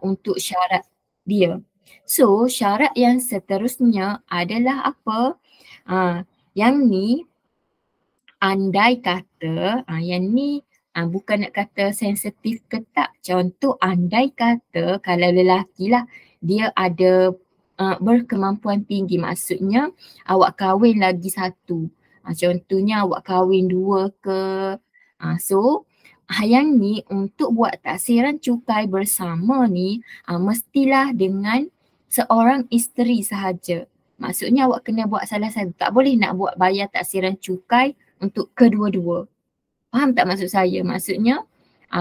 untuk syarat dia. So syarat yang seterusnya adalah apa? Yang ni andai kata, yang ni bukan nak kata sensitif ke tak. Contoh andai kata kalau lelaki lah dia ada berkemampuan tinggi, maksudnya awak kahwin lagi satu. Contohnya awak kahwin dua ke. So yang ni untuk buat taksiran cukai bersama ni mestilah dengan seorang isteri sahaja. Maksudnya awak kena buat salah satu. Tak boleh nak buat bayar taksiran cukai untuk kedua-dua. Faham tak maksud saya? Maksudnya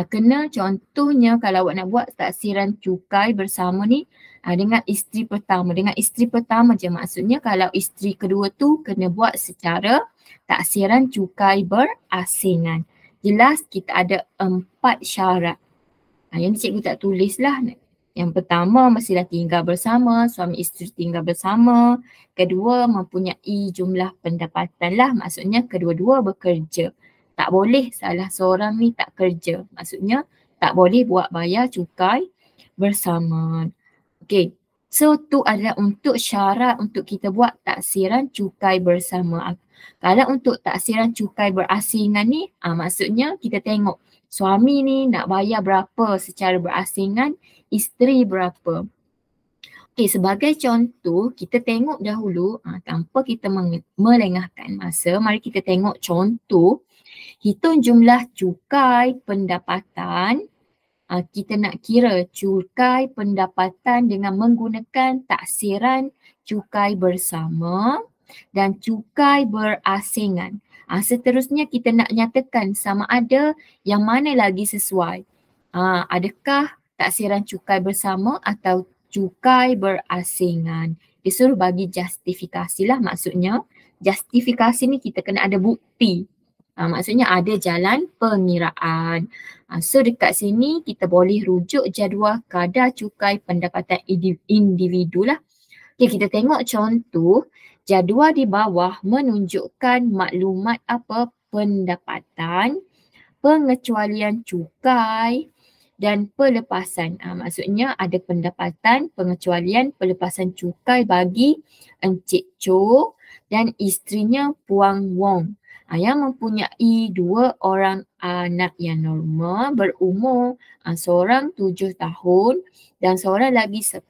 kena contohnya kalau awak nak buat taksiran cukai bersama ni dengan isteri pertama. Dengan isteri pertama je, maksudnya kalau isteri kedua tu kena buat secara taksiran cukai berasingan. Jelas kita ada 4 syarat. Yang ni cikgu tak tulis lah. Yang pertama mestilah tinggal bersama, suami isteri tinggal bersama. Kedua mempunyai jumlah pendapatan lah, maksudnya kedua-dua bekerja. Tak boleh salah seorang ni tak kerja, maksudnya tak boleh buat bayar cukai bersama. Okay, so tu adalah untuk syarat untuk kita buat taksiran cukai bersama. Kalau untuk taksiran cukai berasingan ni, maksudnya kita tengok suami ni nak bayar berapa secara berasingan, isteri berapa. Okay, sebagai contoh, kita tengok dahulu tanpa kita melengahkan masa, mari kita tengok contoh. Hitung jumlah cukai pendapatan. Kita nak kira cukai pendapatan dengan menggunakan taksiran cukai bersama dan cukai berasingan. Seterusnya kita nak nyatakan sama ada yang mana lagi sesuai. Adakah taksiran cukai bersama atau cukai berasingan? Dia suruh bagi justifikasi lah, maksudnya justifikasi ni kita kena ada bukti. Maksudnya ada jalan pengiraan. So dekat sini kita boleh rujuk jadual kadar cukai pendapatan individu lah. Okay, kita tengok contoh. Jadual di bawah menunjukkan maklumat apa? Pendapatan, pengecualian cukai dan pelepasan. Maksudnya ada pendapatan, pengecualian, pelepasan cukai bagi Encik Cho dan isterinya Puang Wong. Yang mempunyai 2 orang anak yang normal berumur seorang 7 tahun dan seorang lagi 10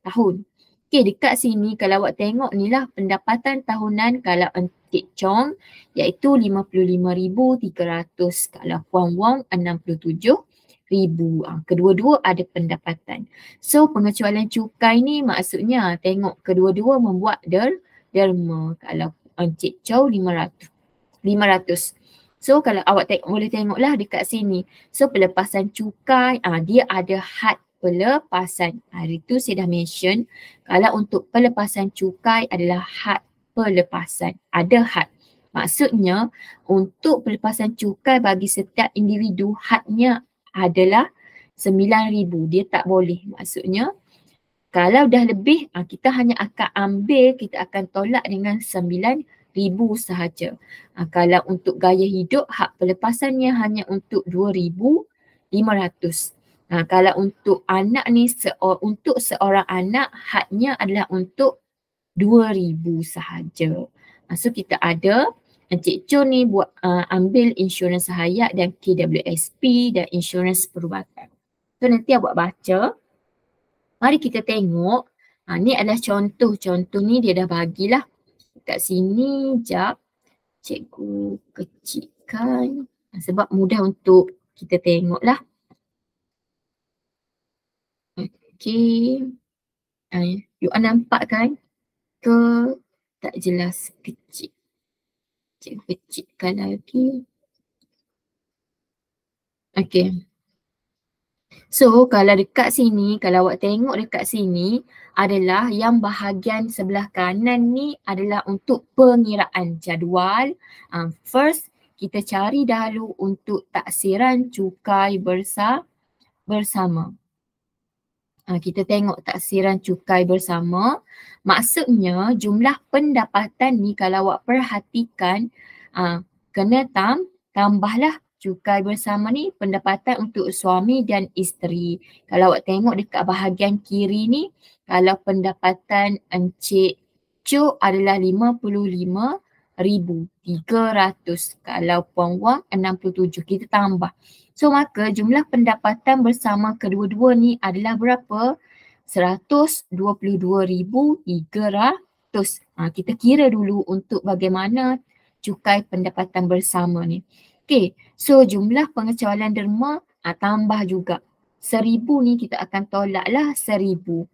tahun. Okey, dekat sini kalau awak tengok ni lah pendapatan tahunan kalau Encik Chong iaitu 55,300, kalau Puang Wong 67,000. Kedua-dua ada pendapatan. So pengecualian cukai ni maksudnya tengok kedua-dua membuat derma. Kalau Encik Chong 500. So kalau awak boleh tengoklah dekat sini. So pelepasan cukai, dia ada had pelepasan. Hari tu saya dah mention kalau untuk pelepasan cukai adalah had pelepasan. Ada had. Maksudnya untuk pelepasan cukai bagi setiap individu hadnya adalah 9,000. Dia tak boleh. Maksudnya kalau dah lebih kita hanya akan ambil, kita akan tolak dengan 9,000 sahaja. Kalau untuk gaya hidup, hak pelepasannya hanya untuk 2,500. Kalau untuk anak ni, untuk seorang anak, haknya adalah untuk 2,000 sahaja. So kita ada Encik Cho ni buat ambil insurans hayat dan KWSP dan insurans perubatan. So nanti awak baca. Mari kita tengok. Ni adalah contoh. Contoh ni dia dah bagilah. Kat sini, jap. Cikgu kecilkan. Sebab mudah untuk kita tengok lah. Okey. You nampak kan? Ke tak jelas kecil. Cikgu kecilkan lagi. Okey. So kalau dekat sini, kalau awak tengok dekat sini adalah yang bahagian sebelah kanan ni adalah untuk pengiraan jadual. First kita cari dahulu untuk taksiran cukai bersama. Kita tengok taksiran cukai bersama. Maksudnya jumlah pendapatan ni kalau awak perhatikan kena tambahlah cukai bersama ni pendapatan untuk suami dan isteri. Kalau awak tengok dekat bahagian kiri ni, kalau pendapatan Encik Cuk adalah 55,300. Kalau Puan Wang 67. Kita tambah. So maka jumlah pendapatan bersama kedua-dua ni adalah berapa? 122,300. Kita kira dulu untuk bagaimana cukai pendapatan bersama ni. Okey, so jumlah pengecualian derma tambah juga. 1,000 ni kita akan tolaklah 1,000.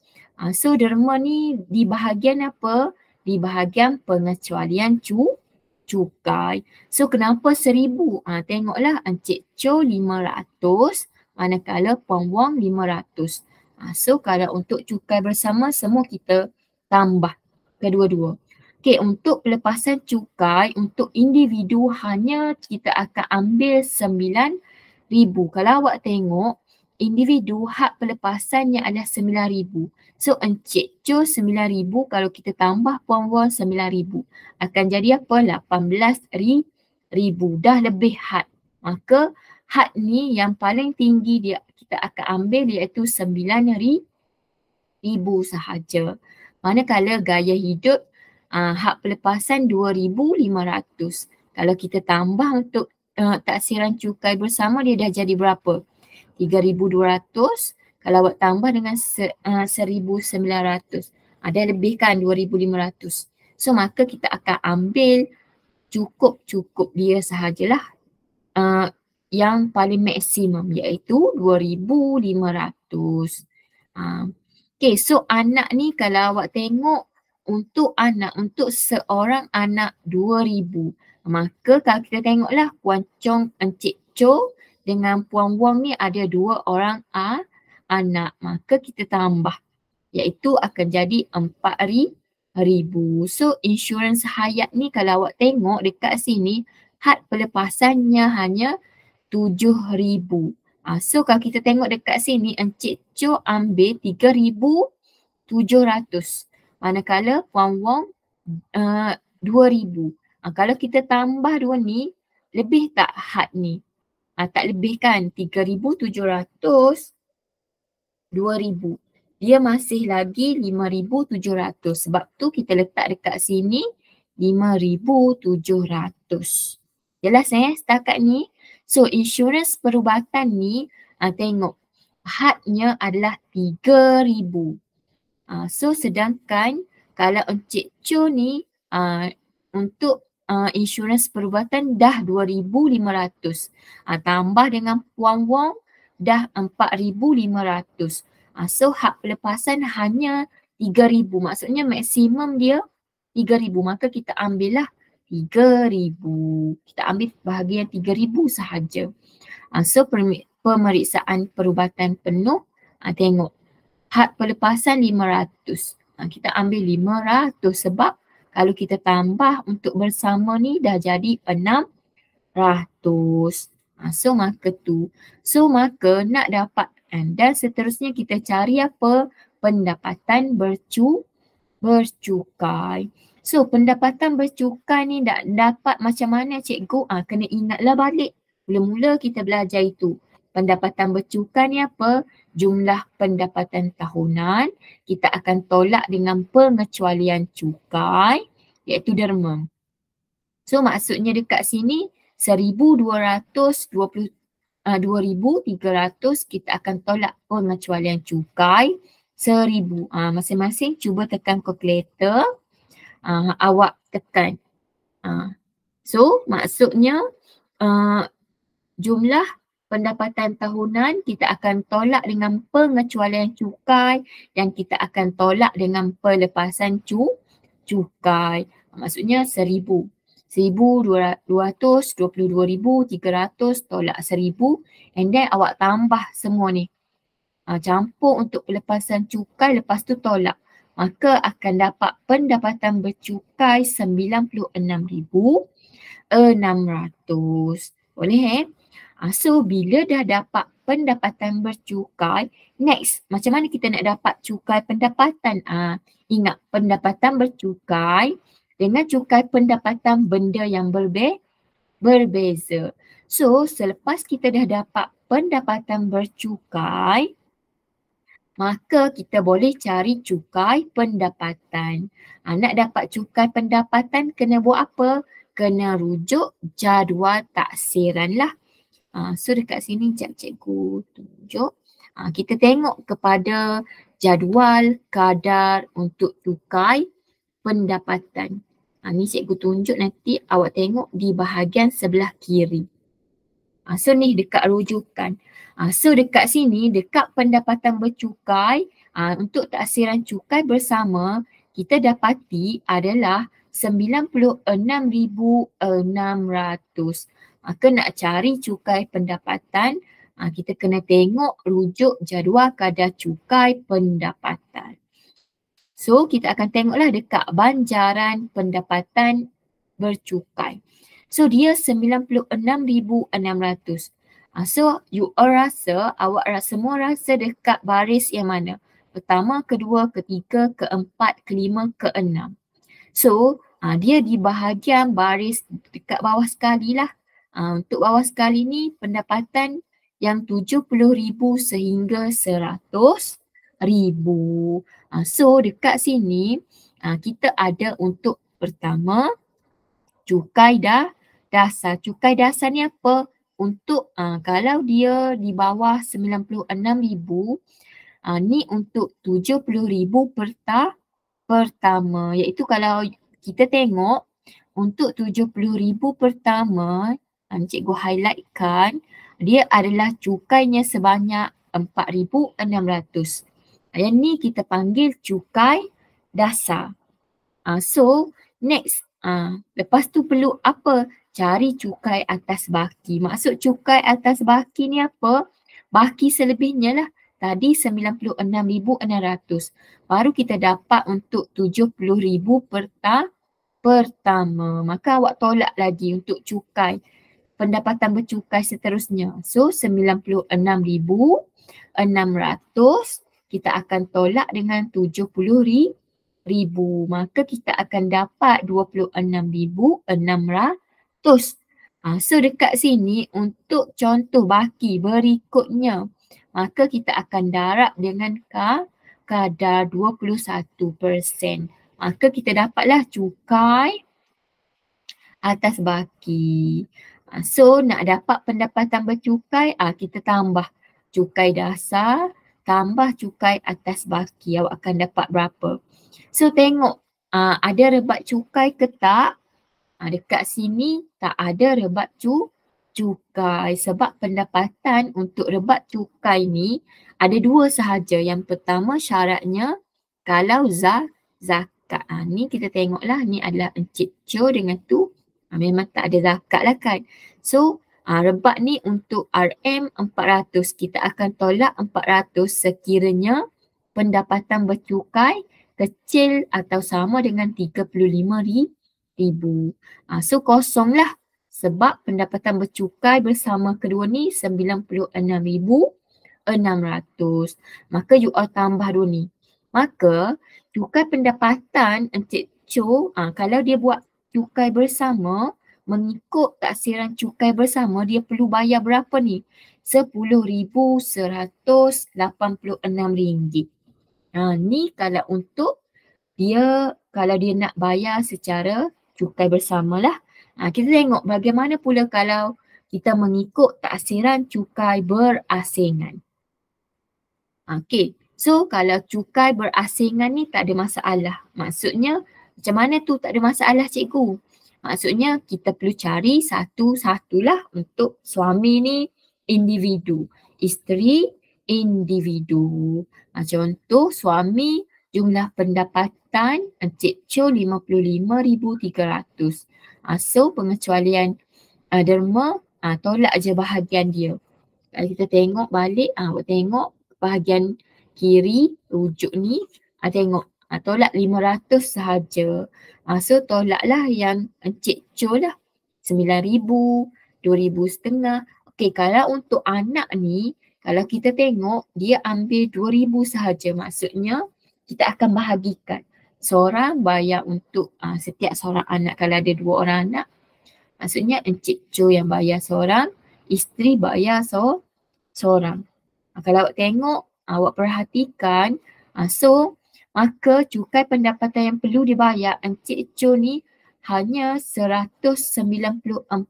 So derma ni di bahagian apa? Di bahagian pengecualian cukai. So kenapa 1,000? Tengoklah Encik Cho 500 manakala Puan Wang 500. So kalau untuk cukai bersama semua kita tambah kedua-dua. Okey, untuk pelepasan cukai untuk individu hanya kita akan ambil 9,000. Kalau awak tengok individu hak pelepasannya adalah 9,000. So Encik Cho 9,000 kalau kita tambah Puan Wang 9,000 akan jadi apa? 18,000. Dah lebih had. Maka had ni yang paling tinggi dia kita akan ambil iaitu 9,000 sahaja. Manakala gaya hidup hak pelepasan 2,500. Kalau kita tambah untuk taksiran cukai bersama dia dah jadi berapa? 3,200. Kalau awak tambah dengan 1,900. Dah lebih kan 2,500. So maka kita akan ambil cukup dia sahajalah yang paling maksimum iaitu 2,500. Okay, so anak ni kalau awak tengok untuk seorang anak 2,000. Maka kalau kita tengoklah Puan Chong Encik Cho dengan Puan Wang ni ada 2 orang anak. Maka kita tambah iaitu akan jadi 4,000. So insurans hayat ni kalau awak tengok dekat sini had pelepasannya hanya 7,000. So kalau kita tengok dekat sini Encik Cho ambil 3,700. Manakala Puan Wang 2,000. Kalau kita tambah dua ni, lebih tak had ni? Tak lebih kan? 3,700, 2,000. Dia masih lagi 5,700. Sebab tu kita letak dekat sini 5,700. Jelas setakat ni? So insurans perubatan ni, tengok hadnya adalah 3,000. So sedangkan kalau Encik Cho ni untuk insurans perubatan dah 2,500. Tambah dengan Puan Wang dah 4,500. So hak pelepasan hanya 3,000. Maksudnya maksimum dia 3,000. Maka kita ambil lah 3,000. Kita ambil bahagian 3,000 sahaja. So pemeriksaan perubatan penuh, tengok had pelepasan 500. Kita ambil 500 sebab kalau kita tambah untuk bersama ni dah jadi 600. So maka tu. So maka nak dapat dan seterusnya kita cari apa? Pendapatan bercukai. So pendapatan bercukai ni nak dapat macam mana cikgu? Kena ingatlah balik. Mula-mula kita belajar itu. Pendapatan bercukai ni apa? Jumlah pendapatan tahunan kita akan tolak dengan pengecualian cukai iaitu derma. So maksudnya dekat sini 2,300 kita akan tolak pengecualian cukai 1,000. Masing-masing cuba tekan kalkulator. Awak tekan. So maksudnya jumlah pendapatan tahunan kita akan tolak dengan pengecualian cukai dan kita akan tolak dengan pelepasan cukai. Maksudnya 1,000. 1,222,300 tolak 1,000 and then awak tambah semua ni. Campur untuk pelepasan cukai lepas tu tolak. Maka akan dapat pendapatan bercukai 96,600. Boleh So bila dah dapat pendapatan bercukai, next macam mana kita nak dapat cukai pendapatan? Ingat pendapatan bercukai dengan cukai pendapatan benda yang berbeza. So selepas kita dah dapat pendapatan bercukai, maka kita boleh cari cukai pendapatan. Nak dapat cukai pendapatan kena buat apa? Kena rujuk jadual taksiran lah. So dekat sini cikgu tunjuk. Kita tengok kepada jadual kadar untuk cukai pendapatan. Ni cikgu tunjuk, nanti awak tengok di bahagian sebelah kiri. So ni dekat rujukan. So dekat sini, dekat pendapatan bercukai, untuk taksiran cukai bersama, kita dapati adalah 96,600. Maka nak cari cukai pendapatan, kita kena tengok rujuk jadual kadar cukai pendapatan. So kita akan tengoklah dekat banjaran pendapatan bercukai. So dia 96,600. So you all rasa, semua rasa dekat baris yang mana? Pertama, kedua, ketiga, keempat, kelima, keenam. So dia di bahagian baris dekat bawah sekali lah. Untuk bawah sekali ni pendapatan yang 70,000 sehingga 100,000. So dekat sini kita ada untuk pertama cukai dasar. Cukai dasar ni apa? Untuk kalau dia di bawah 96,000, ni untuk 70,000 pertama. Iaitu kalau kita tengok untuk 70,000 pertama, cikgu highlightkan, dia adalah cukainya sebanyak 4,600. Yang ni kita panggil cukai dasar. So next, lepas tu perlu apa? Cari cukai atas baki. Maksud cukai atas baki ni apa? Baki selebihnya lah. Tadi 96,600. Baru kita dapat untuk 70,000 pertama. Maka awak tolak lagi untuk cukai pendapatan bercukai seterusnya. So 96,600 kita akan tolak dengan 70,000. Maka kita akan dapat 26,600. So dekat sini untuk contoh baki berikutnya, maka kita akan darab dengan kadar 21%. Maka kita dapatlah cukai atas baki. So nak dapat pendapatan bercukai, kita tambah cukai dasar, tambah cukai atas baki. Awak akan dapat berapa? So tengok ada rebat cukai ke tak? Dekat sini tak ada rebat cukai sebab pendapatan untuk rebat cukai ni ada dua sahaja. Yang pertama syaratnya kalau zakat. Ni kita tengoklah, ni adalah Encik Cho dengan tu memang tak ada zakat lah kan. So rebat ni untuk RM 400. Kita akan tolak 400 sekiranya pendapatan bercukai kecil atau sama dengan 35,000. So kosong lah sebab pendapatan bercukai bersama kedua ni 96,600. Maka you all tambah dua ni. Maka cukai pendapatan Encik Cho, kalau dia buat cukai bersama mengikut taksiran cukai bersama, dia perlu bayar berapa ni? RM10,186. Ni kalau untuk kalau dia nak bayar secara cukai bersama lah. Kita tengok bagaimana pula kalau kita mengikut taksiran cukai berasingan. Okay, so kalau cukai berasingan ni tak ada masalah. Maksudnya macam mana tu tak ada masalah cikgu? Maksudnya kita perlu cari satu-satulah. Untuk suami ni individu, isteri individu. Contoh suami jumlah pendapatan Encik Cho 55,300. So pengecualian derma, tolak je bahagian dia. Kalau kita tengok balik, tengok bahagian kiri rujuk ni, tengok tolak 500 sahaja. So tolaklah yang Encik Cho lah 9,000, 2,500. Okey, kalau untuk anak ni, kalau kita tengok dia ambil 2,000 sahaja. Maksudnya kita akan bahagikan. Seorang bayar untuk setiap seorang anak. Kalau ada dua orang anak, maksudnya Encik Cho yang bayar seorang, isteri bayar seorang. Kalau awak tengok, awak perhatikan, so maka cukai pendapatan yang perlu dibayar Encik Chun ni hanya RM194.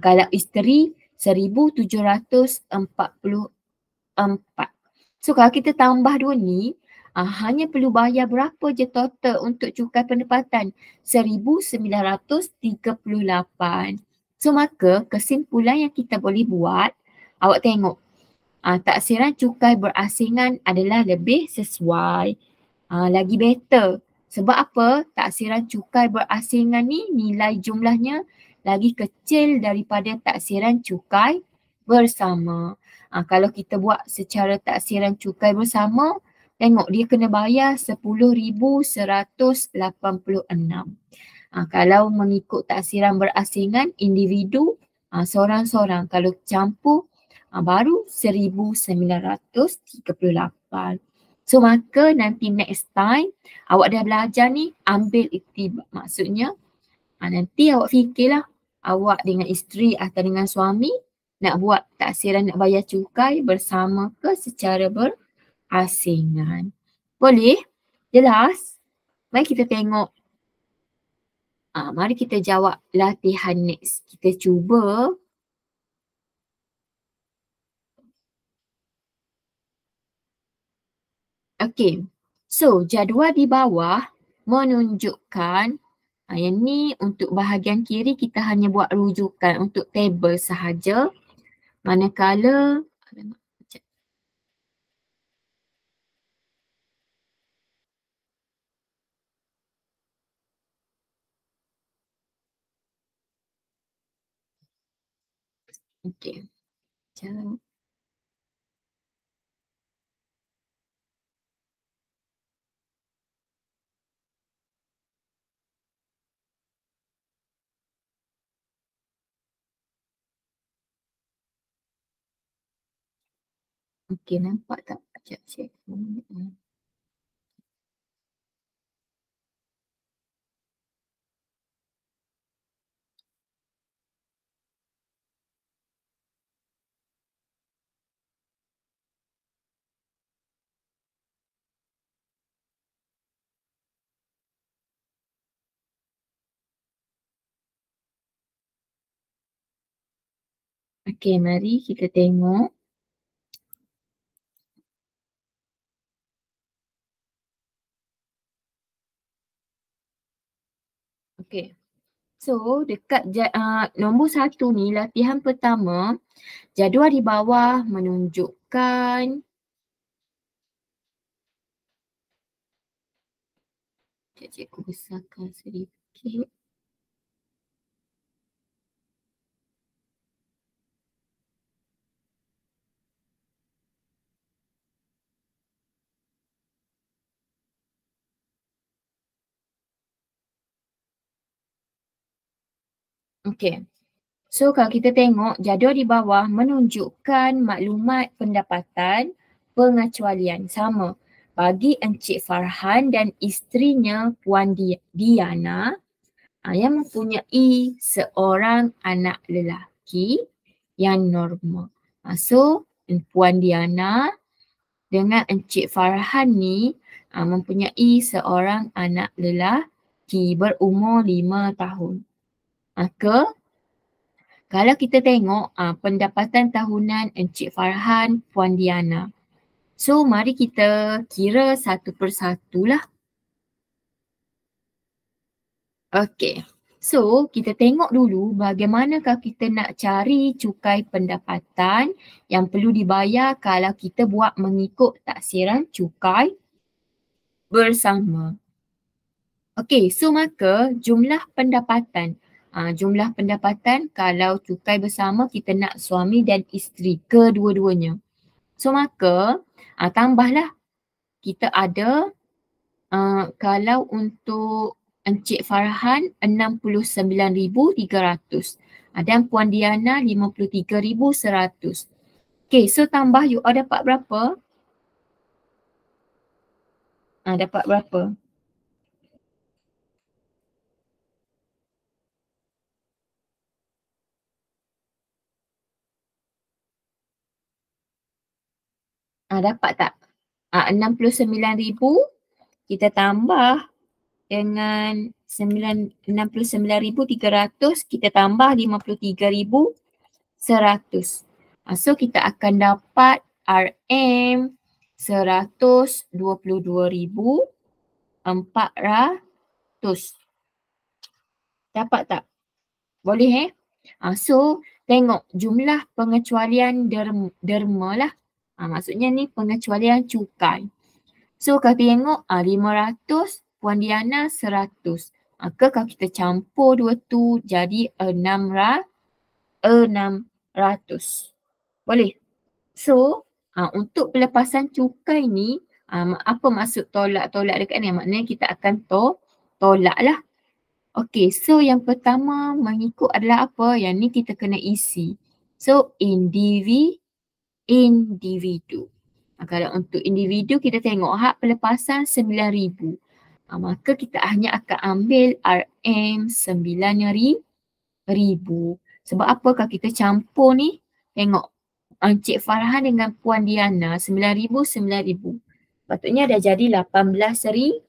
Kalau isteri RM1,744. So kalau kita tambah dua ni, hanya perlu bayar berapa je total untuk cukai pendapatan? RM1,938. So maka kesimpulan yang kita boleh buat, awak tengok, taksiran cukai berasingan adalah lebih sesuai, lagi better. Sebab apa? Taksiran cukai berasingan ni nilai jumlahnya lagi kecil daripada taksiran cukai bersama. Kalau kita buat secara taksiran cukai bersama, tengok dia kena bayar RM10,186. Kalau mengikut taksiran berasingan individu, seorang-seorang. Kalau campur, baru RM1,938. So maka nanti next time awak dah belajar ni, ambil iktibar. Maksudnya nanti awak fikirlah awak dengan isteri atau dengan suami nak buat taksiran, nak bayar cukai bersama ke secara berasingan. Boleh? Jelas? Mari kita tengok. Mari kita jawab latihan next. Kita cuba. Okay. So jadual di bawah menunjukkan, yang ni untuk bahagian kiri kita hanya buat rujukan untuk table sahaja. Manakala, okay. Okay, nampak tak? Sekejap, cek. Okay, mari kita tengok. Okay. So dekat nombor 1 ni, latihan pertama, jadual di bawah menunjukkan, cikgu besarkan sedikit. Okay. So kalau kita tengok jadual di bawah menunjukkan maklumat pendapatan pengecualian sama bagi Encik Farhan dan isterinya Puan Diana yang mempunyai seorang anak lelaki yang normal. So Puan Diana dengan Encik Farhan ni mempunyai seorang anak lelaki berumur 5 tahun. Maka kalau kita tengok pendapatan tahunan Encik Farhan, Puan Diana. So mari kita kira satu persatu lah. Okay. So kita tengok dulu bagaimanakah kita nak cari cukai pendapatan yang perlu dibayar kalau kita buat mengikut taksiran cukai bersama. Okay, so maka jumlah pendapatan. Jumlah pendapatan kalau cukai bersama kita nak suami dan isteri kedua-duanya. So maka tambahlah kita ada kalau untuk Encik Farhan 69,300 dan Puan Diana 53,100. Okay, so tambah you all dapat berapa? Dapat berapa? Dapat tak? 69,000 kita tambah dengan 69,300 kita tambah 53,100. So kita akan dapat RM 122,400. Dapat tak? Boleh So tengok jumlah pengecualian derma lah. Maksudnya ni pengecualian cukai. So kalau tengok 500, Puan Diana 100. Maka kalau kita campur dua tu jadi 600. Boleh? So untuk pelepasan cukai ni apa maksud tolak-tolak dekat ni? Maknanya kita akan tolak lah. Okay, so yang pertama mengikut adalah apa? Yang ni kita kena isi. So individu. Kalau untuk individu kita tengok hak pelepasan 9,000. Maka kita hanya akan ambil RM 9,000. Sebab apa kalau kita campur ni? Tengok Encik Farhan dengan Puan Diana 9,000, 9,000. Patutnya dah jadi 18,000.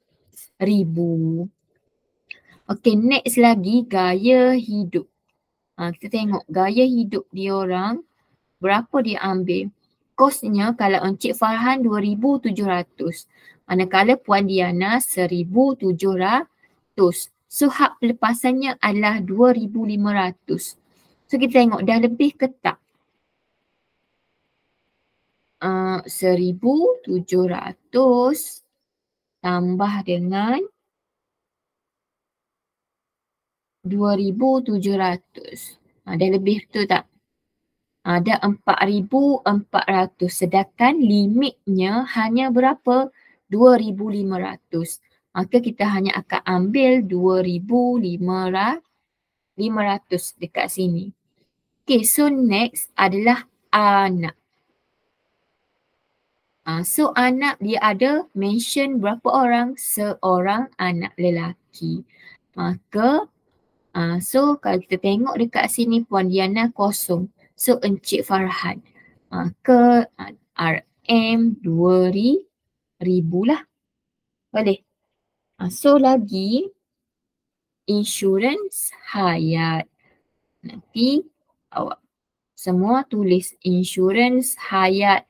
Okay, next lagi gaya hidup. Kita tengok gaya hidup dia orang berapa dia ambil. Kosnya kalau Encik Farhan 2,700. Manakala Puan Diana 1,700. So hak pelepasannya adalah 2,500. So kita tengok dah lebih ke tak? 1,700 tambah dengan 2,700. Dah lebih betul tak? Ada 4,400 sedangkan limitnya hanya berapa? 2,500. Maka kita hanya akan ambil 2,500 dekat sini. Okay, so next adalah anak. So anak dia ada mention berapa orang? Seorang anak lelaki. Maka so kalau kita tengok dekat sini Puan Diana kosong. So Encik Farhan. Maka RM 2,000 lah. Boleh? So lagi insurans hayat. Nanti awak semua tulis insurans hayat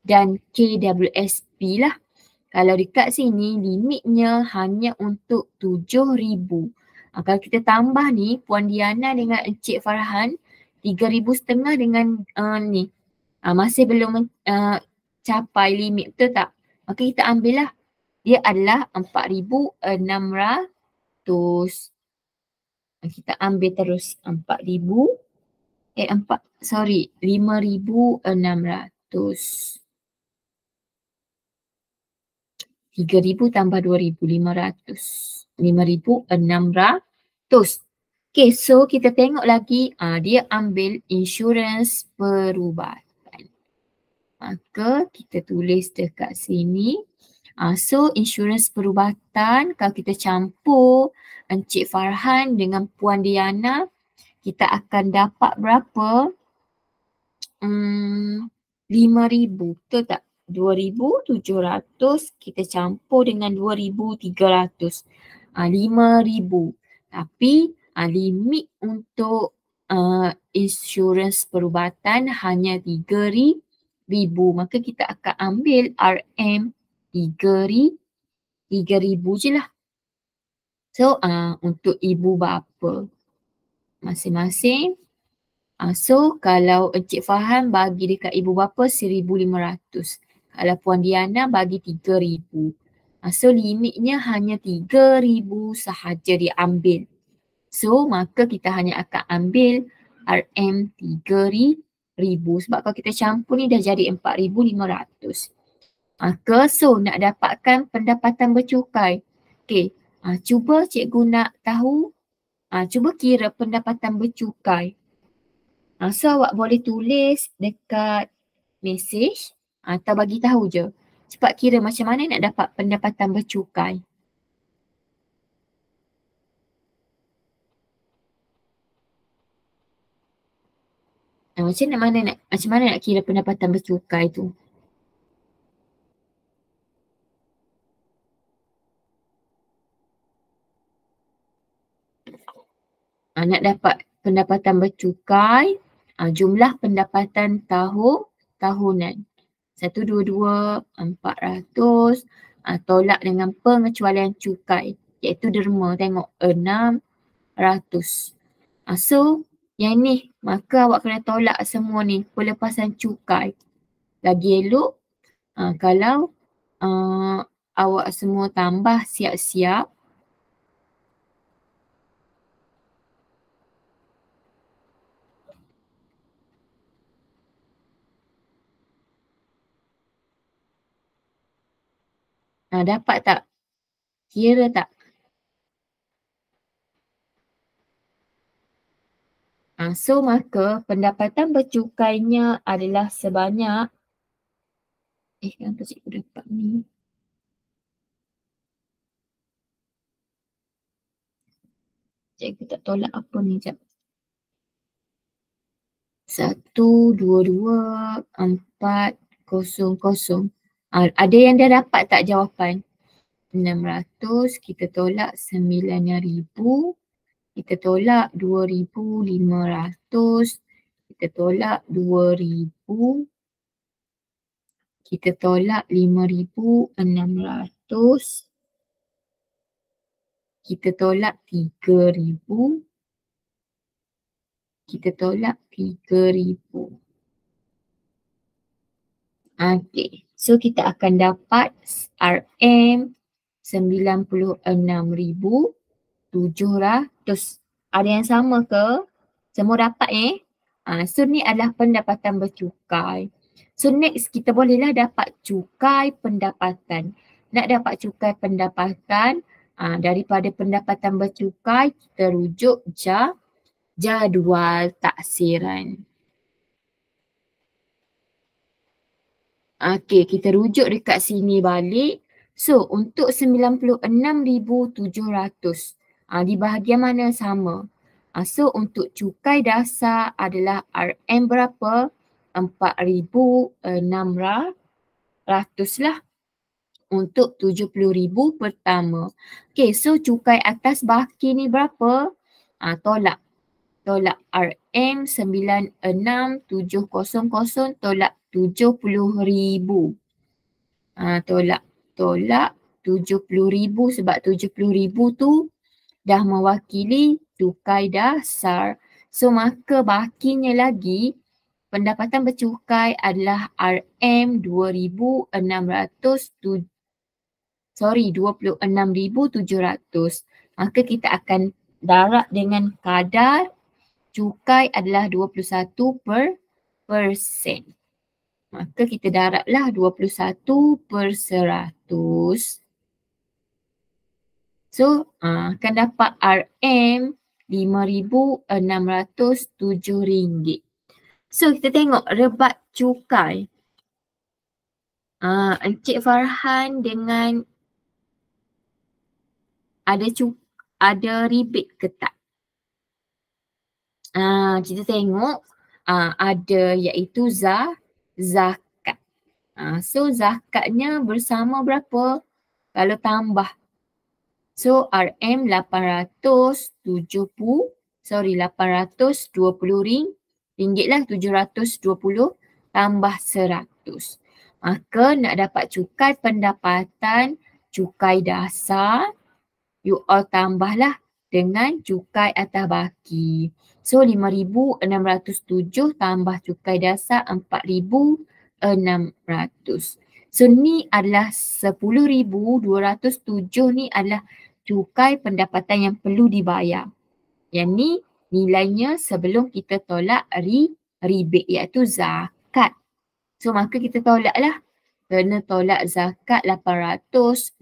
dan KWSP lah. Kalau dekat sini limitnya hanya untuk 7,000. Kalau kita tambah ni Puan Diana dengan Encik Farhan 3,500 dengan ni masih belum capai limit, betul tak? Maka kita ambil lah. Dia adalah 4,600. Kita ambil terus 5,600. 3,000 tambah 2,500. 5,600. Okay, so kita tengok lagi dia ambil insurans perubatan. Maka kita tulis dekat sini. So insurans perubatan kalau kita campur Encik Farhan dengan Puan Diana, kita akan dapat berapa? 5,000, betul tak? 2,700 kita campur dengan 2,300. 5,000. Tapi limit untuk insurans perubatan hanya 3,000. Maka kita akan ambil RM 3,000 je lah. So untuk ibu bapa masing-masing. So kalau Encik Farhan bagi dekat ibu bapa 1,500. Kalau Puan Diana bagi 3,000. So limitnya hanya 3,000 sahaja diambil. So maka kita hanya akan ambil RM 3,000. Sebab kalau kita campur ni dah jadi 4,500. Maka so nak dapatkan pendapatan bercukai. Okay, cuba cikgu nak tahu. Cuba kira pendapatan bercukai. So awak boleh tulis dekat message atau bagi tahu je. Cepat kira macam mana nak dapat pendapatan bercukai. Macam mana nak kira pendapatan bercukai tu? Nak dapat pendapatan bercukai, jumlah pendapatan tahunan. 122, 400, tolak dengan pengecualian cukai iaitu derma, tengok 600. So yang ni maka awak kena tolak semua ni pelepasan cukai. Lagi elok kalau awak semua tambah siap-siap. Dapat tak? Kira tak? So maka pendapatan bercukainya adalah sebanyak kenapa cikgu dapat ni? Cikgu tak tolak apa ni jap. 122,400. Ada yang dah dapat tak jawapan? 600, kita tolak 9,000, kita tolak 2,500, kita tolak 2,000, kita tolak 5,600, kita tolak 3,000, kita tolak 3,000. Okay, so kita akan dapat RM 96,700. Ada yang sama ke? Semua dapat So ni adalah pendapatan bercukai. So next kita bolehlah dapat cukai pendapatan. Nak dapat cukai pendapatan, daripada pendapatan bercukai kita rujuk jadual taksiran. Okay, kita rujuk dekat sini balik. So untuk 96,700 di bahagian mana sama? So untuk cukai dasar adalah RM berapa? 4,600 lah untuk 70,000 pertama. Okay, so cukai atas baki ni berapa? Tolak RM 96,700 tolak 70,000. Tolak 70,000 sebab 70,000 tu dah mewakili cukai dasar. So maka bakinya lagi pendapatan bercukai adalah RM 26,700. Maka kita akan darab dengan kadar cukai adalah 21%. Maka kita darablah 21/100. So akan dapat RM 5,607. So kita tengok rebat cukai. Encik Farhan dengan ada rebate ke tak? Kita tengok ada iaitu zakat. So zakatnya bersama berapa? Kalau tambah. So RM 820 ringgit lah, 720 tambah 100. Maka nak dapat cukai pendapatan, cukai dasar, you all tambahlah dengan cukai atas baki. So 5,607 tambah cukai dasar 4,600. So ni adalah 10,207 ni adalah cukai pendapatan yang perlu dibayar. Yang ni nilainya sebelum kita tolak rebate iaitu zakat. So maka kita tolaklah. Kena tolak zakat 820.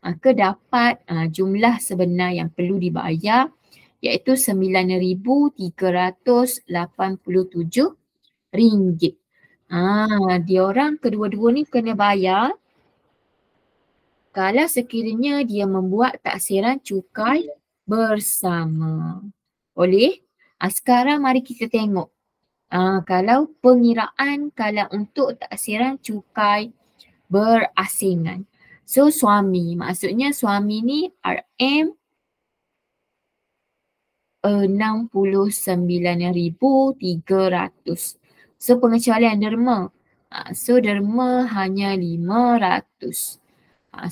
Maka dapat jumlah sebenar yang perlu dibayar iaitu RM9,387. Diorang kedua-dua ni kena bayar kalau sekiranya dia membuat taksiran cukai bersama. Boleh? Sekarang mari kita tengok. Kalau pengiraan kalau untuk taksiran cukai berasingan. So suami, maksudnya suami ni RM 69,300. So pengecualian derma. So derma hanya 500.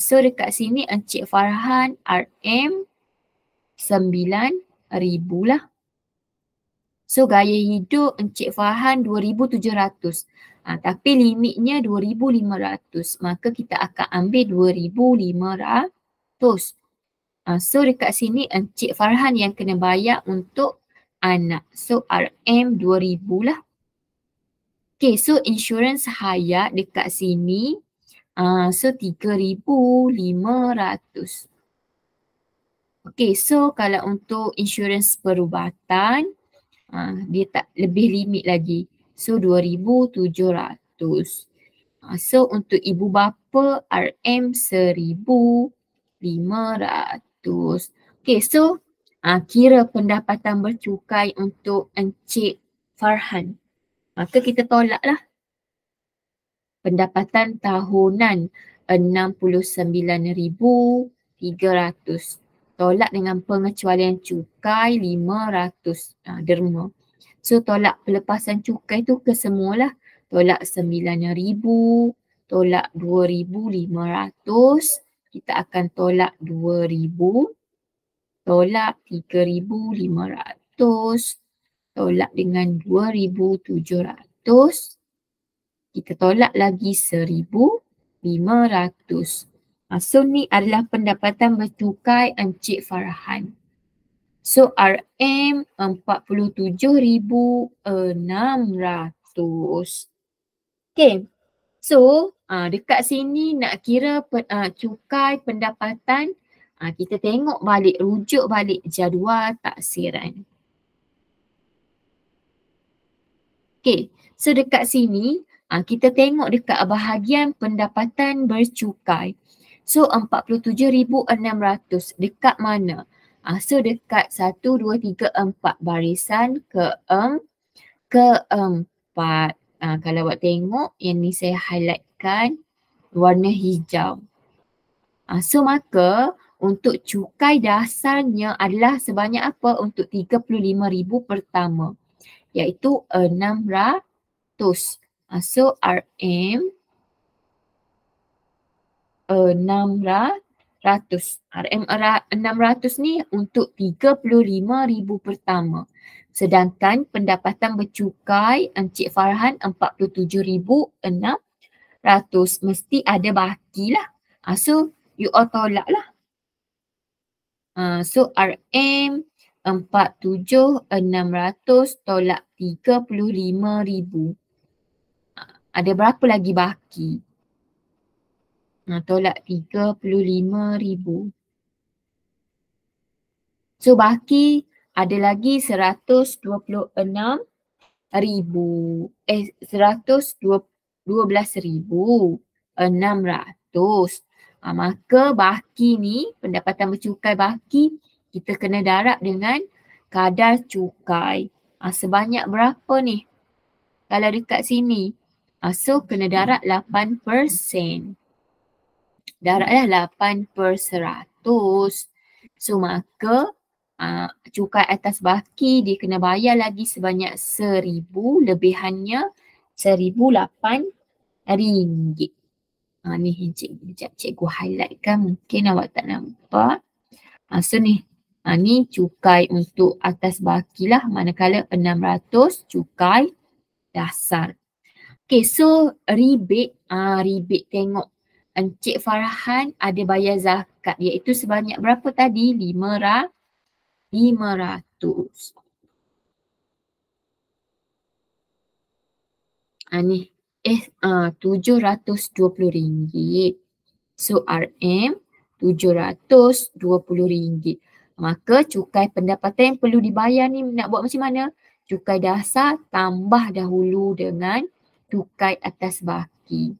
So dekat sini Encik Farhan RM 9,000 lah. So gaya hidup Encik Farhan 2,700. Tapi limitnya 2,500. Maka kita akan ambil 2,500. So dekat sini Encik Farhan yang kena bayar untuk anak. So RM 2,000 lah. Okay, so insurans hayat dekat sini. So 3,500. Okay, so kalau untuk insurans perubatan, dia tak lebih limit lagi. So 2,700. So untuk ibu bapa RM 1,500. Okay, so kira pendapatan bercukai untuk Encik Farhan. Maka kita tolak lah. Pendapatan tahunan 69,300. Tolak dengan pengecualian cukai 500 derma. So tolak pelepasan cukai tu ke semualah. Tolak 9,000, tolak 2,500, kita akan tolak 2,000, tolak 3,500, tolak dengan 2,700, kita tolak lagi 1,500. So ni adalah pendapatan bercukai Encik Farhan. So RM 47,600. Okay. So dekat sini nak kira cukai pendapatan, kita tengok balik, rujuk balik jadual taksiran. Okay. So dekat sini kita tengok dekat bahagian pendapatan bercukai. So 47,600 dekat mana? So dekat 1, 2, 3, 4 barisan keempat. Kalau awak tengok yang ni saya highlightkan warna hijau. So maka untuk cukai dasarnya adalah sebanyak apa untuk 35,000 pertama, iaitu 600. So RM 600. RM 600 ni untuk 35,000 pertama. Sedangkan pendapatan bercukai Encik Farhan 47,600. Mesti ada baki lah. So you all tolak lah. So RM 47,600 tolak 35,000. Ada berapa lagi baki? Tolak 35,000. So baki ada lagi 112,600. Maka baki ni, pendapatan bercukai baki, kita kena darab dengan kadar cukai. Sebanyak berapa ni? Kalau dekat sini, so kena darab 8%. Darablah 8/100. So maka cukai atas baki dia kena bayar lagi sebanyak 1,000, lebihannya 1,008 ringgit. Ni cikgu highlightkan, mungkin awak tak nampak. So ni cukai untuk atas baki lah, manakala 600 cukai dasar. Okay, so rebate, rebate tengok Encik Farhan ada bayar zakat, iaitu sebanyak berapa tadi? 500. Ni RM720. So RM RM720. Maka cukai pendapatan yang perlu dibayar ni nak buat macam mana? Cukai dasar tambah dahulu dengan cukai atas baki.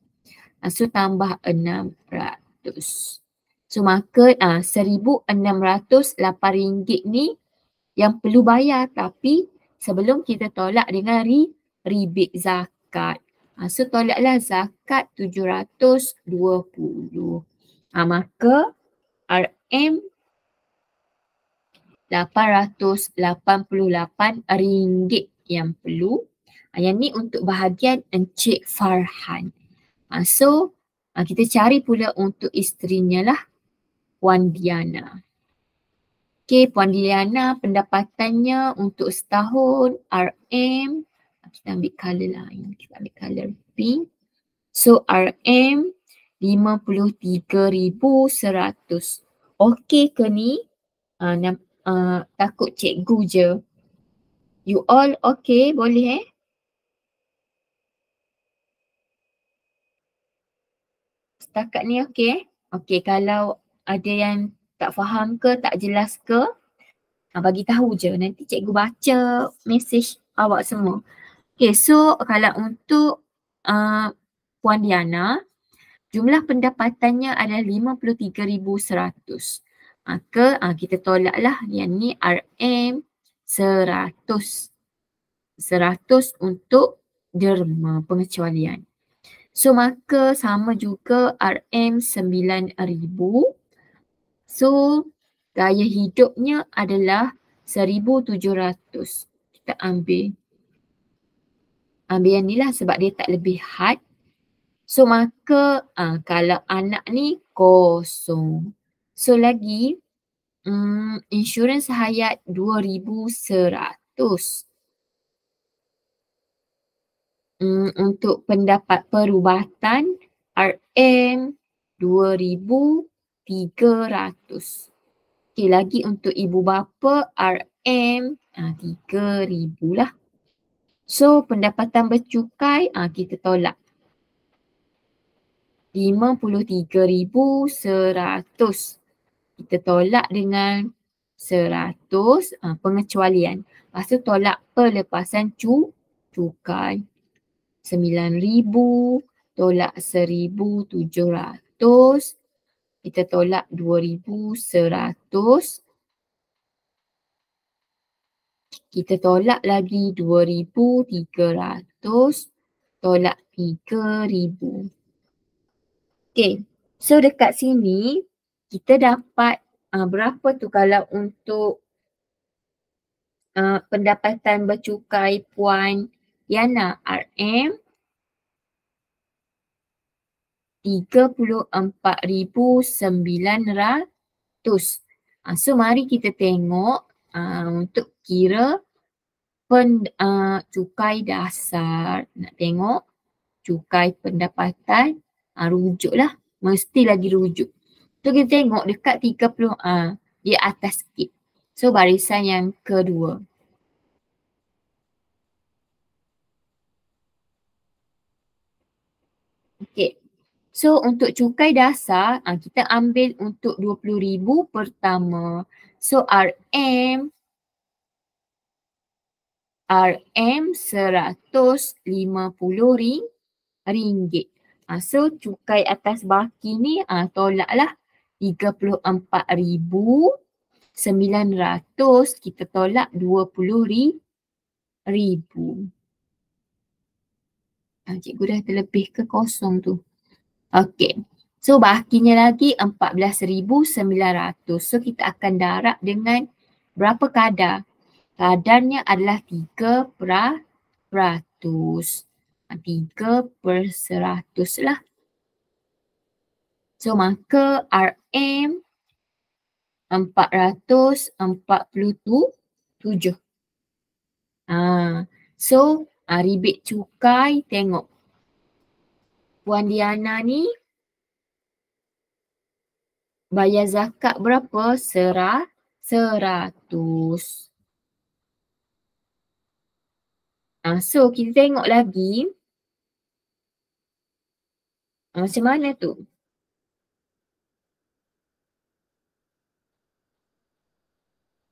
So tambah 600. So maka RM1,608 ni yang perlu bayar, tapi sebelum kita tolak dengan rebate zakat. So tolaklah zakat 720. Maka RM RM888 yang perlu. Yang ni untuk bahagian Encik Farhan. So kita cari pula untuk isterinya lah, Puan Diana. Okay, Puan Diana pendapatannya untuk setahun RM, kita ambil colour lain, kita ambil colour pink. So RM 53,100. Okay ke ni? Takut cikgu je. You all okay? Boleh Setakat ni okay? Okay, kalau ada yang tak faham ke, tak jelas ke, bagi tahu je. Nanti cikgu baca mesej awak semua. Okay, so kalau untuk Puan Diana, jumlah pendapatannya adalah 53,100. Maka kita tolaklah yang ni RM 100. 100 untuk derma pengecualian. So maka sama juga RM 9,000. So gaya hidupnya adalah 1,700. Kita ambil yang ni lah sebab dia tak lebih had. So maka kalau anak ni kosong. So lagi insurans hayat 2,100. Untuk pendapat perubatan RM 2,300. Okay, lagi untuk ibu bapa RM 3,000 lah. So pendapatan bercukai kita tolak 53,100. Kita tolak dengan 100 pengecualian. Lepas tu tolak pelepasan cukai. 9,000 tolak 1,700. Kita tolak 2,100. Kita tolak lagi 2,300. Tolak 3,000. Okay, so dekat sini kita dapat berapa tu kalau untuk pendapatan bercukai Puan Diana RM 34,900. So mari kita tengok untuk kira cukai dasar. Nak tengok cukai pendapatan, rujuk lah. Mesti lagi rujuk. So kita tengok dekat 30, di atas sikit. So barisan yang kedua. Okay. So untuk cukai dasar, kita ambil untuk 20,000 pertama. So RM 150 ringgit. So cukai atas baki ni tolaklah 34,900, kita tolak 20,000. Cikgu dah terlebih ke kosong tu. Okey. So bakinya lagi 14,900. So kita akan darab dengan berapa kadar? Kadarnya adalah 3%. 3/100 lah. So maka RM 447. So rebate cukai, tengok Puan Diana ni bayar zakat berapa? 100. So kita tengok lagi macam mana tu?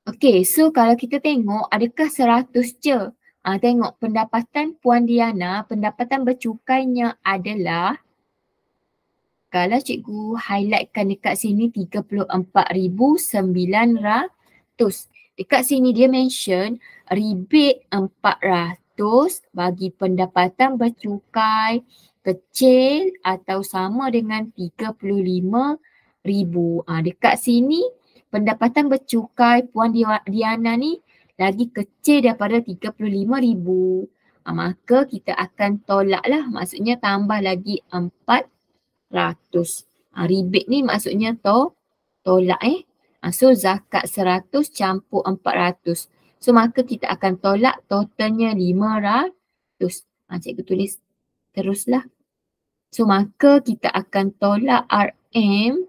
Okay, so kalau kita tengok adakah 100 je? Tengok pendapatan Puan Diana, pendapatan bercukainya adalah, kalau cikgu highlightkan dekat sini 34,900. Dekat sini dia mention rebate 400 bagi pendapatan bercukai kecil atau sama dengan 35,000. Dekat sini pendapatan bercukai Puan Diana ni lagi kecil daripada 35,000. Maka kita akan tolak lah, maksudnya tambah lagi 400. Rebate ni maksudnya tolak So zakat 100 campur 400. So maka kita akan tolak totalnya 500. Cikgu tulis teruslah. So maka kita akan tolak RM.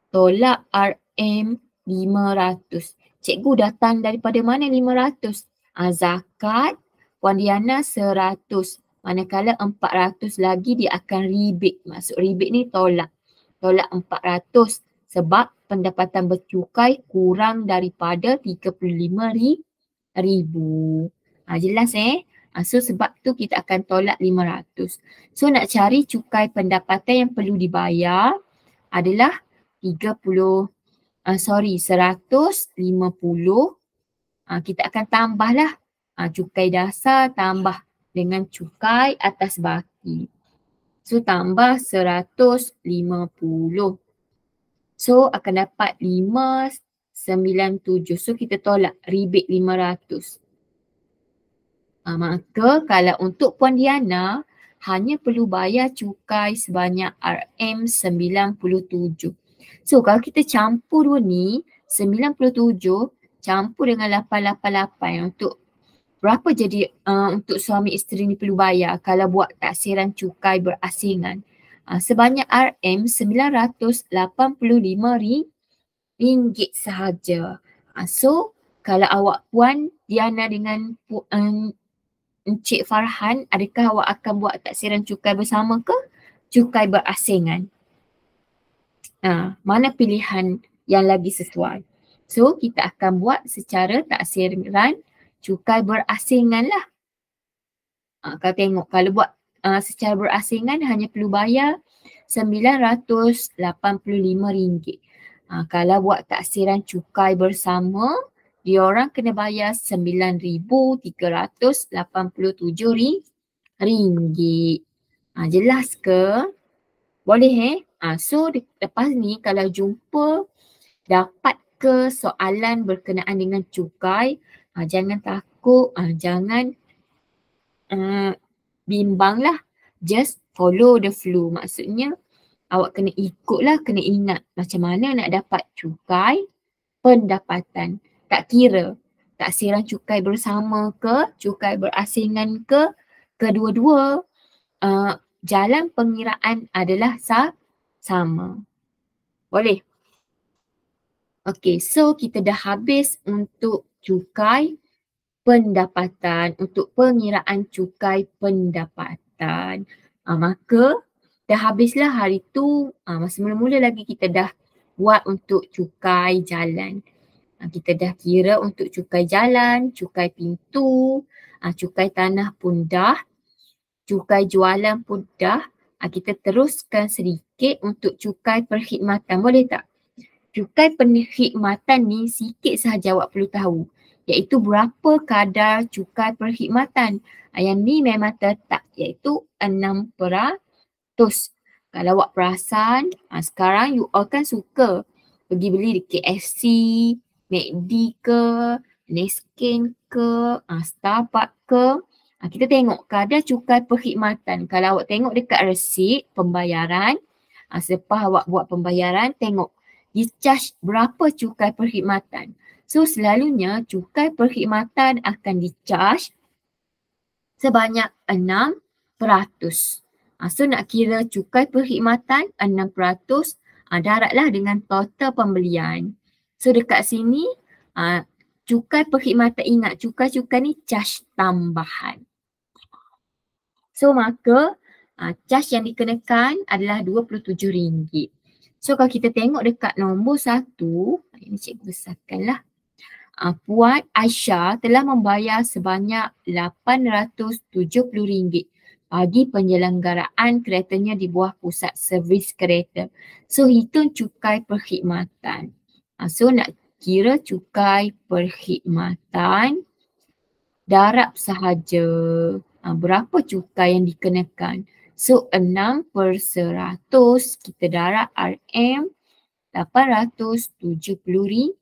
Tolak RM 500. Cikgu datang daripada mana 500? Zakat Puan Diana 100. Manakala 400 lagi dia akan rebate. Maksud rebate ni tolak. Tolak 400 sebab pendapatan bercukai kurang daripada 35,000. Jelas So sebab tu kita akan tolak 500. So nak cari cukai pendapatan yang perlu dibayar adalah 150. Kita akan tambahlah cukai dasar tambah dengan cukai atas baki. So tambah 150. So akan dapat 597. So kita tolak rebate 500. Maka kalau untuk Puan Diana hanya perlu bayar cukai sebanyak RM97. So kalau kita campur dua ni, 97 campur dengan 888 untuk berapa jadi untuk suami isteri ni perlu bayar kalau buat taksiran cukai berasingan? Sebanyak RM985 sahaja. So kalau awak Puan Diana dengan Encik Farhan, adakah awak akan buat taksiran cukai bersama ke cukai berasingan? Mana pilihan yang lagi sesuai? So kita akan buat secara taksiran cukai berasingan lah. Kalau tengok, kalau buat secara berasingan hanya perlu bayar RM985. Kalau buat taksiran cukai bersama, diorang kena bayar RM9,387. Jelas ke? Boleh So lepas ni kalau jumpa dapat ke soalan berkenaan dengan cukai, jangan takut, jangan bimbang lah. Just follow the flow. Maksudnya awak kena ikutlah, kena ingat macam mana nak dapat cukai pendapatan. Tak kira taksiran cukai bersama ke, cukai berasingan ke, kedua-dua jalan pengiraan adalah sama. Boleh? Okay, so kita dah habis untuk cukai pendapatan, untuk pengiraan cukai pendapatan. Maka dah habislah hari tu, masa mula-mula lagi kita dah buat untuk cukai jalan. Kita dah kira untuk cukai jalan, cukai pintu, cukai tanah pun dah, cukai jualan pun dah. Kita teruskan sedikit untuk cukai perkhidmatan, boleh tak? Cukai perkhidmatan ni sikit sahaja awak perlu tahu, iaitu berapa kadar cukai perkhidmatan. Yang ni memang tetap, iaitu 6%. Kalau awak perasan, sekarang you all kan suka pergi beli di KFC, McD ke, Neskin ke, Starbucks ke. Kita tengok kadar cukai perkhidmatan. Kalau awak tengok dekat resit pembayaran, selepas awak buat pembayaran, tengok di-charge berapa cukai perkhidmatan. So selalunya cukai perkhidmatan akan di-charge sebanyak 6%. So nak kira cukai perkhidmatan 6%, darablah dengan total pembelian. So dekat sini cukai perkhidmatan, ingat cukai-cukai ni charge tambahan. So maka charge yang dikenakan adalah RM27. So kalau kita tengok dekat nombor 1, ini cikgu besarkanlah. Puan Aisyah telah membayar sebanyak RM870 bagi penyelenggaraan keretanya di bawah pusat servis kereta. So hitung cukai perkhidmatan. So nak kira cukai perkhidmatan, darab sahaja berapa cukai yang dikenakan. So 6/100 kita darab RM RM870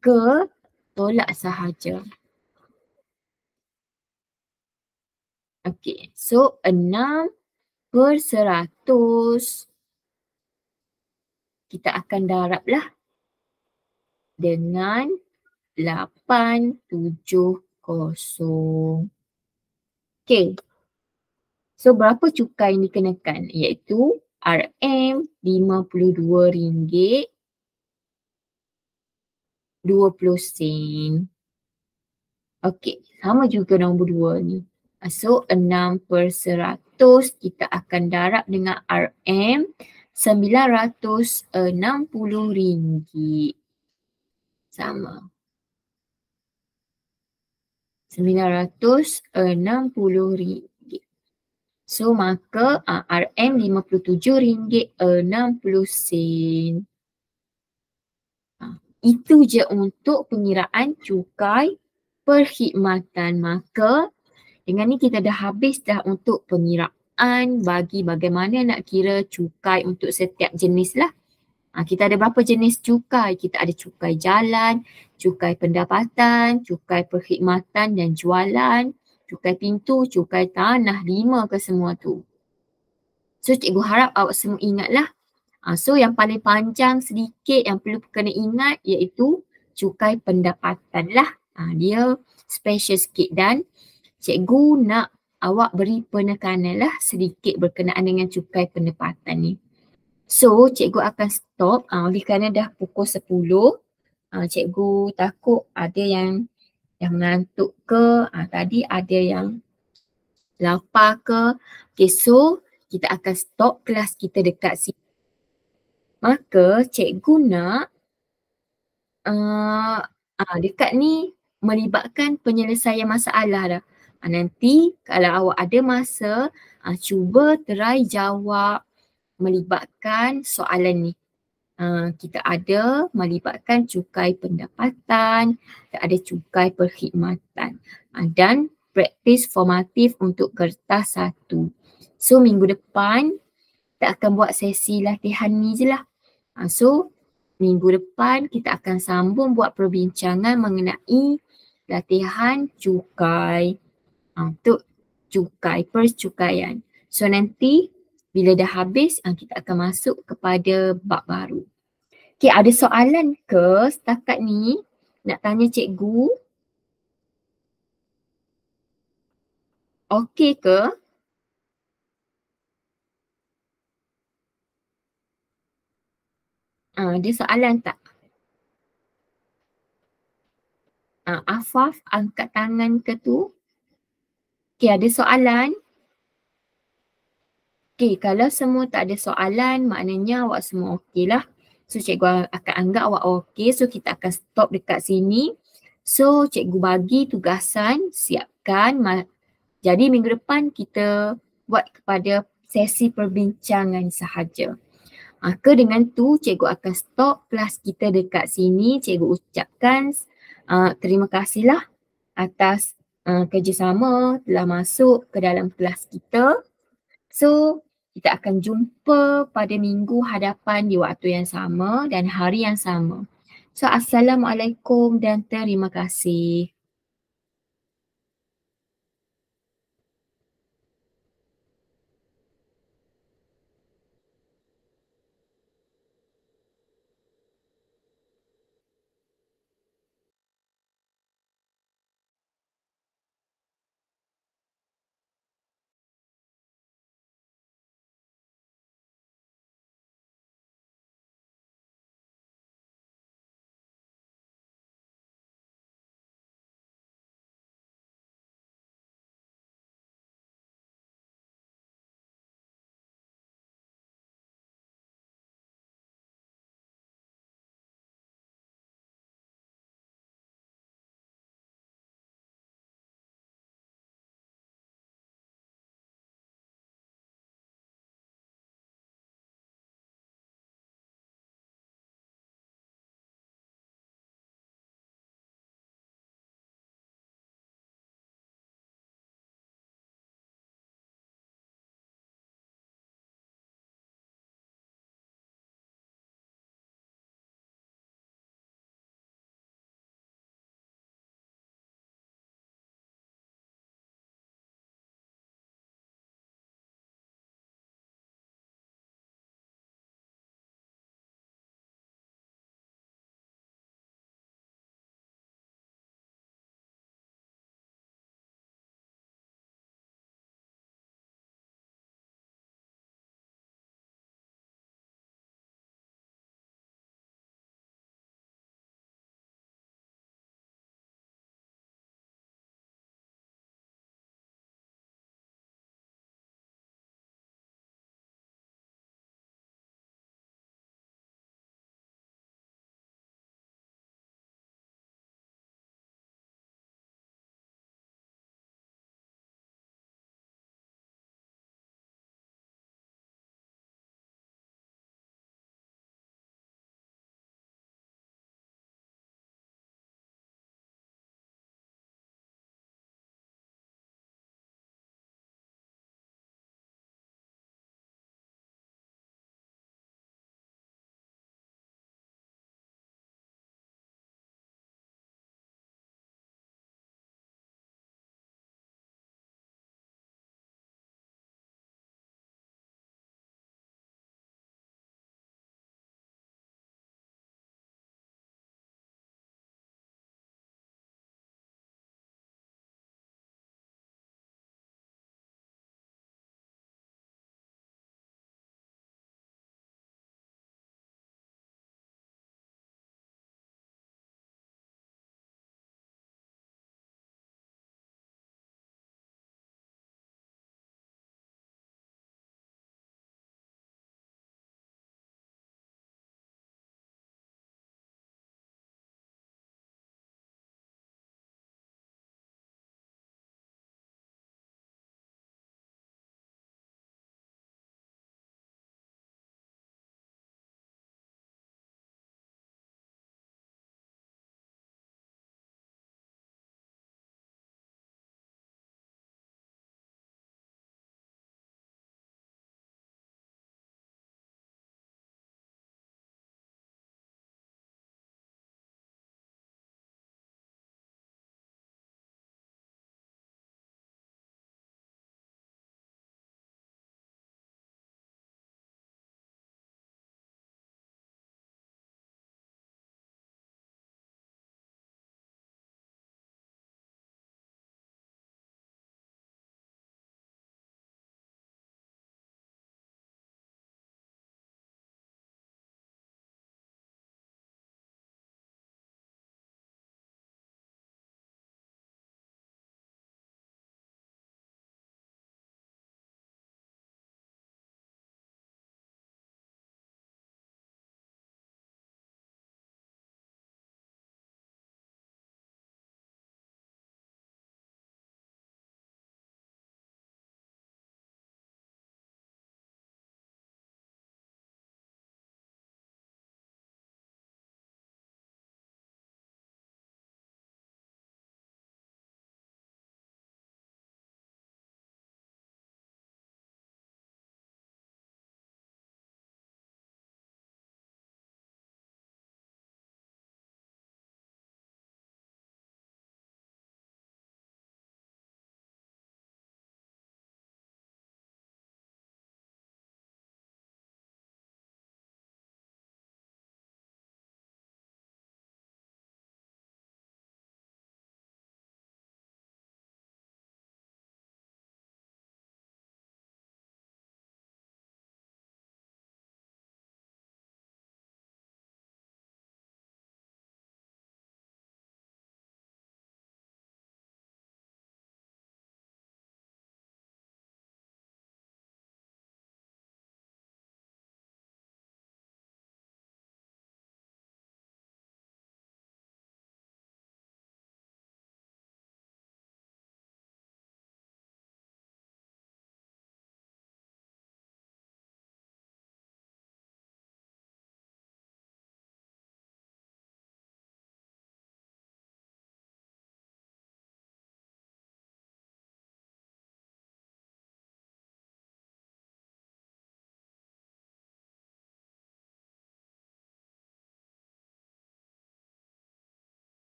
ke tolak sahaja. Okey, so 6/100 kita akan darablah dengan 870. Okey. So berapa cukai yang dikenakan? Iaitu RM RM52.20. Okey, sama juga nombor 2 ni. So 6/100 kita akan darab dengan RM RM960. Sama. RM960. So maka RM RM57.60. Itu je untuk pengiraan cukai perkhidmatan. Maka dengan ni kita dah habis dah untuk pengiraan bagi bagaimana nak kira cukai untuk setiap jenis lah. Kita ada berapa jenis cukai? Kita ada cukai jalan, cukai pendapatan, cukai perkhidmatan dan jualan, cukai pintu, cukai tanah, 5 ke semua tu. So cikgu harap awak semua ingatlah. So yang paling panjang sedikit yang perlu kena ingat iaitu cukai pendapatan lah. Dia special sikit dan cikgu nak awak beri penekanan lah sedikit berkenaan dengan cukai pendapatan ni. So cikgu akan stop oleh kerana dah pukul 10. Cikgu takut ada yang mengantuk ke, tadi ada yang lapar ke. Okay, so kita akan stop kelas kita dekat sini. Maka cikgu nak dekat ni melibatkan penyelesaian masalah dah. Nanti kalau awak ada masa, cuba try jawab melibatkan soalan ni. Kita ada melibatkan cukai pendapatan, ada cukai perkhidmatan dan praktis formatif untuk kertas 1. So minggu depan kita akan buat sesi latihan ni je lah. So minggu depan kita akan sambung buat perbincangan mengenai latihan cukai untuk cukai percukaian. So nanti bila dah habis kita akan masuk kepada bab baru. Okay, ada soalan ke setakat ni nak tanya cikgu? Okey ke? Ada soalan tak? Afaf angkat tangan ke tu? Okay, ada soalan? Okay, kalau semua tak ada soalan maknanya awak semua okey lah. So cikgu akan anggap awak okey. So kita akan stop dekat sini. So cikgu bagi tugasan, siapkan. Jadi minggu depan kita buat kepada sesi perbincangan sahaja. Maka dengan tu cikgu akan stop kelas kita dekat sini. Cikgu ucapkan terima kasihlah atas kerjasama telah masuk ke dalam kelas kita. So kita akan jumpa pada minggu hadapan di waktu yang sama dan hari yang sama. So Assalamualaikum dan terima kasih.